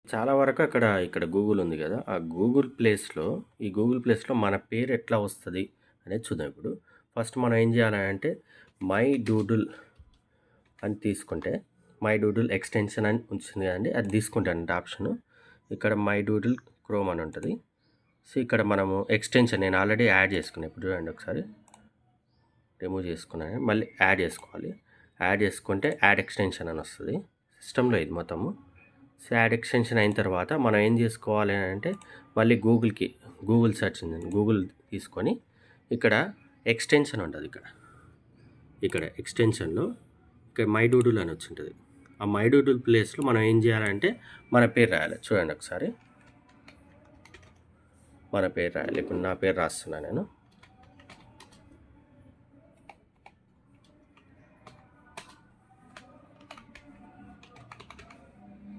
చాలా వరకు ఇక్కడ గూగుల్ ఉంది కదా! ఆ గూగుల్ ప్లేస్‌లో మన పేరు ఎట్లా వస్తది అనేది చూద్దాం ఇప్పుడు. ఫస్ట్ మనం ఏం చేయాలంటే మై డూడుల్ అని తీసుకుంటే, మై డూడుల్ ఎక్స్‌టెన్షన్ అని ఉంటుంది కదండీ! అది తీసుకుంటానండి ఆప్షను. ఇక్కడ మై డూడుల్ క్రోమ్ అని ఉంటది. సో, ఇక్కడ మనము ఎక్స్‌టెన్షన్ నేను ఆల్రెడీ యాడ్ చేసుకున్నా. ఇప్పుడు చూడండి ఒకసారి. రిమూవ్ చేసుకున్నాను. మళ్ళీ యాడ్ చేసుకోవాలి. యాడ్ చేసుకుంటే యాడ్ ఎక్స్‌టెన్షన్ అని వస్తది. సిస్టమ్‌లో ఇది మొత్తము. సో, యాడ్ ఎక్స్‌టెన్షన్ అయిన తర్వాత మనం ఏం చేసుకోవాలి అంటే మళ్ళీ గూగుల్ సెర్చ్ ఇంజిన్ గూగుల్ తీసుకొని ఇక్కడ ఎక్స్‌టెన్షన్ ఉంటది ఇక్కడ ఎక్స్‌టెన్షన్‌లో ఇక్కడ మై డూడుల్ అని వచ్చుంటది. ఆ మై డూడుల్ ప్లేస్‌లో మనం ఏం చేయాలంటే మన పేరు రాయాలి. చూడండి ఒకసారి. మన పేరు రాయాలి. ఇప్పుడు నా పేరు రాస్తున్నా నేను.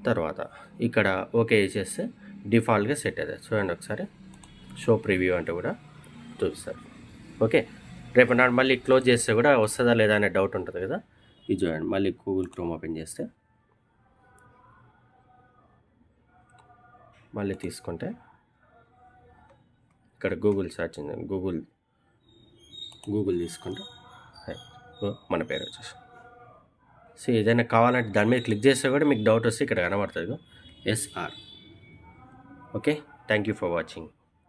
తర్వాత ఇక్కడ ఓకే చేస్తే డిఫాల్ట్గా సెట్ అవుతుంది. చూడండి ఒకసారి. షో ప్రివ్యూ అంటే కూడా చూపిస్తారు. ఓకే, రేపు నాడు మళ్ళీ క్లోజ్ చేస్తే కూడా వస్తుందా లేదా అనే డౌట్ ఉంటుంది కదా. ఇది చూడండి, మళ్ళీ గూగుల్ క్రోమ్ ఓపెన్ చేస్తే మళ్ళీ తీసుకుంటే ఇక్కడ గూగుల్ సెర్చ్ ఇంజిన్ గూగుల్ తీసుకుంటే మన పేరు వచ్చేసి. సో, ఏదైనా కావాలంటే దాని మీద క్లిక్ చేస్తే కూడా మీకు డౌట్ వస్తే ఇక్కడ కనబడుతుంది SR. Okay, thank you for watching.